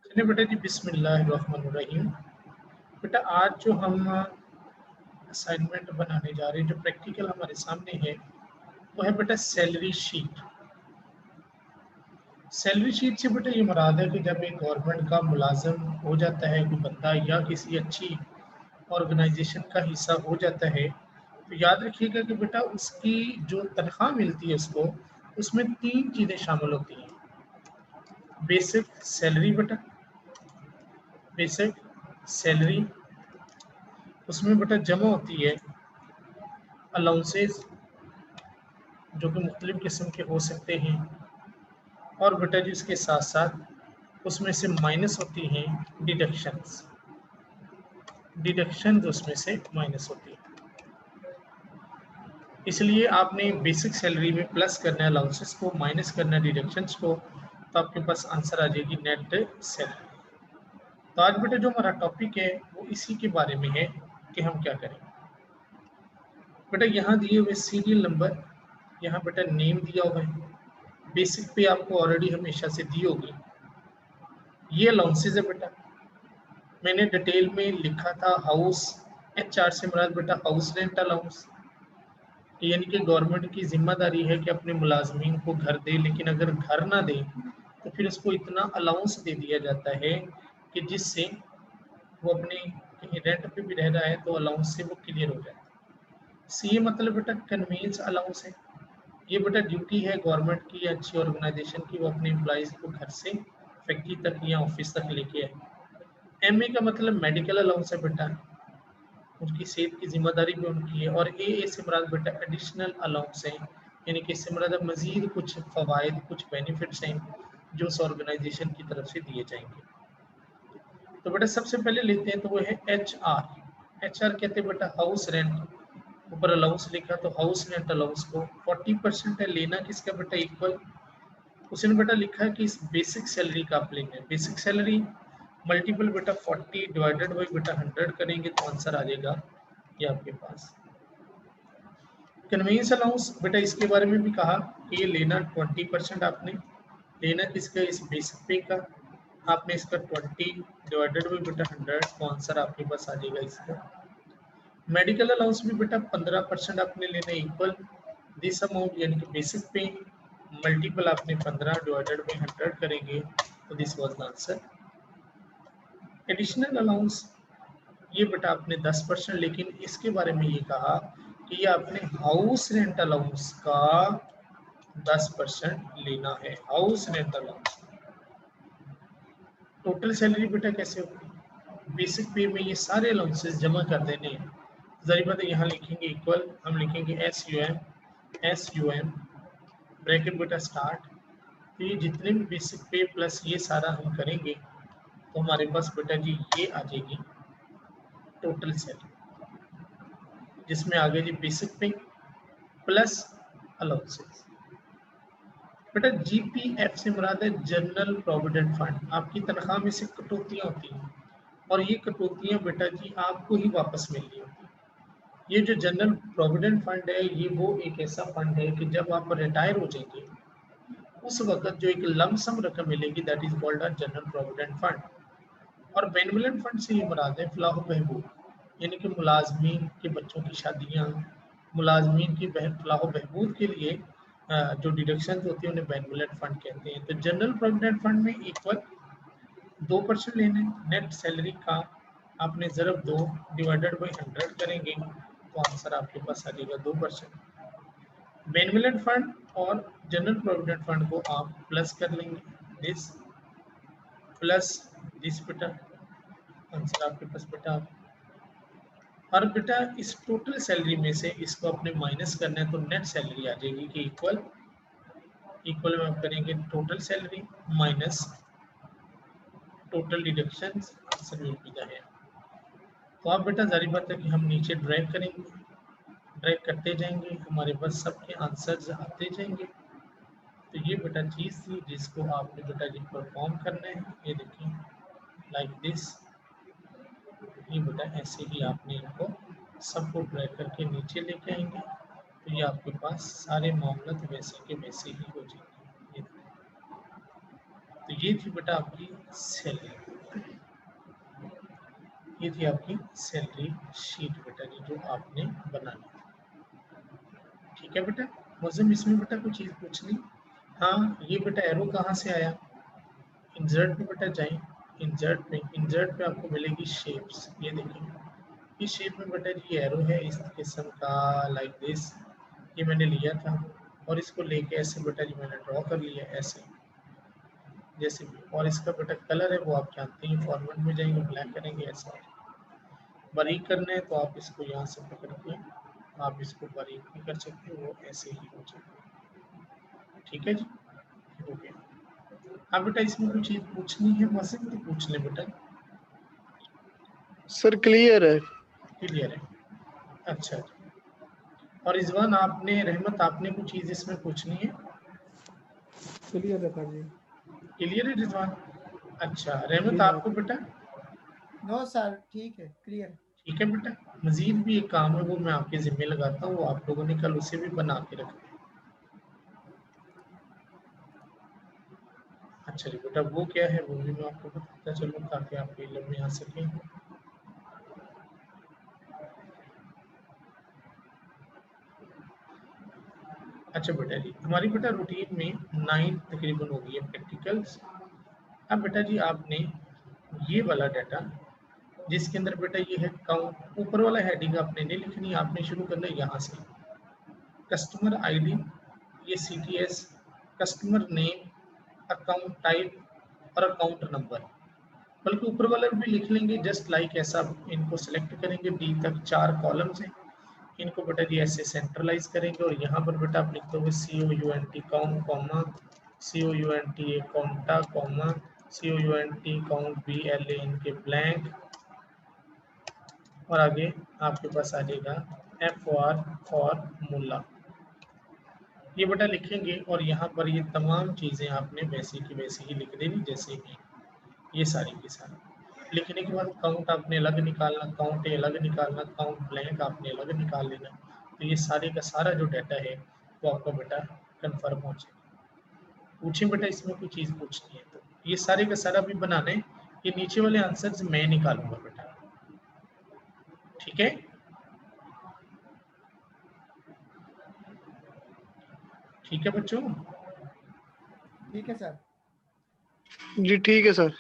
चलिए बेटा जी, बिस्मिल्लाहिर्रहमानिर्रहीम। बेटा आज जो हम असाइनमेंट बनाने जा रहे हैं, जो प्रैक्टिकल हमारे सामने है, वो है बेटा सैलरी शीट। सैलरी शीट से बेटा ये मुराद है कि जब एक गवर्नमेंट का मुलाजिम हो जाता है कोई बंदा, या किसी अच्छी ऑर्गेनाइजेशन का हिस्सा हो जाता है, तो याद रखिएगा कि बेटा उसकी जो तनख्वाह मिलती है उसको, उसमें 3 चीज़ें शामिल होती हैं। बेसिक सैलरी बेटा, बेसिक सैलरी, उसमें बेटा जमा होती है अलाउंसेस, जो कि मुख्तलिफ़ किस्म के हो सकते हैं, और बेटा जी इसके साथ साथ उसमें से माइनस होती हैं डिडक्शंस, डिडक्शंस उसमें से माइनस होती हैं। इसलिए आपने बेसिक सैलरी में प्लस करना है अलाउंसेस को, माइनस करना है डिडक्शंस को, तो आपके पास आंसर आ जाएगी नेट सैलरी। तो आज बेटा जो हमारा टॉपिक है वो इसी के बारे में है कि हम क्या करें। बेटा यहाँ दिए हुए सीरियल नंबर, यहाँ बेटा नेम दिया हुआ है, बेसिक पे आपको ऑलरेडी हमेशा से दी होगी। ये अलाउंसेस है बेटा, मैंने डिटेल में लिखा था हाउस, HR से मुराद बेटा हाउस रेंट अलाउंस, यानी कि गवर्नमेंट की जिम्मेदारी है कि अपने मुलाजमीन को घर दे, लेकिन अगर घर ना दे तो फिर उसको इतना अलाउंस दे दिया जाता है कि जिससे वो अपने कहीं रेंट पे भी रह रहा है तो अलाउंस से वो क्लियर हो जाए। सी मतलब बेटा कन्वीनियंस अलाउंस है। ये बेटा ड्यूटी है गवर्नमेंट की या अच्छी ऑर्गेनाइजेशन की, वो अपने एम्प्लॉइज़ को घर से फैक्ट्री तक या ऑफिस तक लेके आए। MA का मतलब मेडिकल अलाउंस है बेटा, उनकी सेहत की जिम्मेदारी भी उनकी है। और AA से मुराद बेटा एडिशनल अलाउंस है, यानी कि इससे मुराद मज़ीद कुछ फ़वाइद, कुछ बेनिफिट्स हैं जो उस ऑर्गेनाइजेशन की तरफ से दिए जाएंगे। तो बेटा सबसे पहले लेते हैं तो वो है HR कहते हैं बेटा हाउस रेंट, ऊपर अलाउंस लिखा तो हाउस रेंट अलाउंस को 40% है, लेना किसका बेटा इक्वल, उसने बेटा लिखा है कि इस बेसिक सैलरी का आप लेंगे, बेसिक सैलरी मल्टीपल बेटा 40 डिवाइडेड बाई बेटा 100 करेंगे तो आंसर आ जाएगा ये आपके पास। कन्वीनियंस अलाउंस बेटा इसके बारे में भी कहा कि ये लेना 20% आपने लेना किसका, इस बेसिक पे का, आपने इसका 20 डिवाइडेड बाई बेटा 100 तो आंसर आपके पास आ जाएगा इसका। मेडिकल अलाउंस भी बेटा 15% आपने लेना इक्वल दिस अमाउंट, यानी कि बेसिक पे मल्टीपल आपने 15 डिवाइडेड बाई 100 करेंगे तो this was the answer. Additional allowance ये बेटा आपने 10%, लेकिन इसके बारे में ये कहा कि ये आपने हाउस रेंट अलाउंस का 10% लेना है, house rent allowance. Total salary बेटा कैसे होगी, बेसिक पे में ये सारे अलाउंसेस जमा कर देने हैं, जरी बात है यहाँ लिखेंगे इक्वल, हम लिखेंगे SUM ब्रैकेट बेटा स्टार्ट, तो ये जितने भी बेसिक पे प्लस ये सारा हम करेंगे तो हमारे पास बेटा जी ये आ जाएगी टोटल सैलरी, जिसमें आगे जी बेसिक पे प्लस अलाउंसेस। बेटा GPF से मुराद है जनरल प्रोविडेंट फंड, आपकी तनख्वाह में से कटौतियाँ होती हैं और ये कटौतियाँ बेटा जी आपको ही वापस मिल रही होती हैं। ये जो जनरल प्रोविडेंट फंड है ये वो एक ऐसा फंड है कि जब आप रिटायर हो जाएंगे उस वक्त जो एक लमसम रकम मिलेगी that is called a general provident fund. और बेनिवोलेंट फंड से ये मुराद है फलाह बहबूद, यानी कि मुलाजमीन के बच्चों की शादियाँ, मुलाजमीन की फलाह बहबूद के लिए जो डिडक्शन होती है उन्हें बेनिवोलेंट फंड कहते हैं। तो जनरल प्रोविडेंट फंड में इक्वल 2% लेने, नेट सैलरी का आपने ज़रब 2 डिवाइडेड बाई 100 करेंगे तो आंसर आपके पास आ जाएगा 2%। बेनिवोलेंट फंड और जनरल प्रोविडेंट फंड को आप प्लस कर लेंगे, दिस प्लस दिस बेटा, आंसर आपके पास बेटा। और बेटा इस टोटल सैलरी में से इसको अपने माइनस करना है तो नेट सैलरी आ जाएगी कि इक्वल, इक्वल में आप करेंगे total salary minus total deductions, answer will be the here. तो आप बेटा जारी बात है कि हम नीचे ड्रैग करेंगे, ड्रैग करते जाएंगे, हमारे पास सबके आंसर्स आते जाएंगे। तो ये बेटा चीज़ थी जिसको आपने बेटा जी परफॉर्म करना है, ये देखिए लाइक दिस, ये बेटा ऐसे ही आपने इनको सबको ड्रैग करके नीचे लेके आएंगे तो ये आपके पास सारे मामला तो वैसे के वैसे ही हो जाएंगे। तो ये थी बेटा आपकी सैलरी, ये थी आपकी सैलरी शीट बेटा जी जो आपने बनानी। ठीक है बेटा, मुझे इसमें बेटा कोई चीज़ पूछनी? हाँ, ये बेटा एरो कहाँ से आया? इंसर्ट पे बेटा जाएं, इंसर्ट पे आपको मिलेगी शेप्स। ये देखिए, इस शेप में बेटा जी एरो है इस किस्म का, लाइक दिस। ये मैंने लिया था और इसको लेके ऐसे बेटा जी मैंने ड्रॉ कर लिया ऐसे, जैसे भी। और इसका बेटा कलर है वो आप जानते हैं, फॉर्मेट में जाएंगे ब्लैक करेंगे ऐसा। बारीक करना है तो आप इसको यहाँ से पकड़ के आप इसको बारीक भी कर सकते हो, वो ऐसे ही हो जाएगा। ठीक है जी, हो गया। हाँ बेटा, इसमें कुछ चीज़ पूछनी है मुझसे तो पूछ ले बेटा। सर क्लियर है। क्लियर है, अच्छा। और रिजवान आपने, रहमत आपने कुछ चीज़ इसमें पूछनी है? क्लियर है सर जी। क्लियर है रिजवान? अच्छा, रहमत आपको बेटा? नो सर, ठीक है, क्लियर। ठीक है बेटा, मजीद भी एक काम है वो मैं आपके जिम्मे लगाता हूँ, वो आप लोगों ने कल उसे भी बना के रखना है। अच्छा जी बेटा, वो क्या है वो भी मैं आपको बताता चलूँ ताकि आप इल्म में आ सकें। अच्छा बेटा जी, हमारी बेटा रूटीन में 9 तकरीबन हो गई है प्रैक्टिकल्स। अब बेटा जी आपने ये वाला डाटा जिसके अंदर बेटा ये है काउंट, ऊपर वाला हेडिंग आपने नहीं लिखनी, आपने शुरू करना है यहाँ से। कस्टमर आईडी, ये CTS, customer name, account type और अकाउंट नंबर। बल्कि ऊपर वाला भी लिख लेंगे जस्ट लाइक ऐसा। इनको सेलेक्ट करेंगे, डी तक 4 कॉलम्स हैं, इनको बेटा जी ऐसे सेंट्रलाइज करेंगे और यहाँ पर बेटा आप लिख दोगे COUNT count comma COUNT counta comma COUNT count BLA इनके ब्लैंक, और आगे आपके पास आ जाएगा FOR मुल्ला। ये बेटा लिखेंगे और यहाँ पर ये तमाम चीज़ें आपने वैसी की वैसी ही लिख देनी जैसे कि ये सारी की सारी। लिखने के बाद काउंट आपने अलग निकालना, काउंट ए अलग निकालना, काउंट ब्लैंक आपने अलग निकाल लेना। तो ये सारे का सारा जो डाटा है वो आपका बेटा कन्फर्म हो जाएगा। पूछे बेटा इसमें कोई चीज़ पूछनी है तो ये सारे का सारा भी बनाने, ये नीचे वाले आंसर मैं निकालूंगा बेटा। ठीक है, ठीक है बच्चों? ठीक है सर। जी ठीक है सर।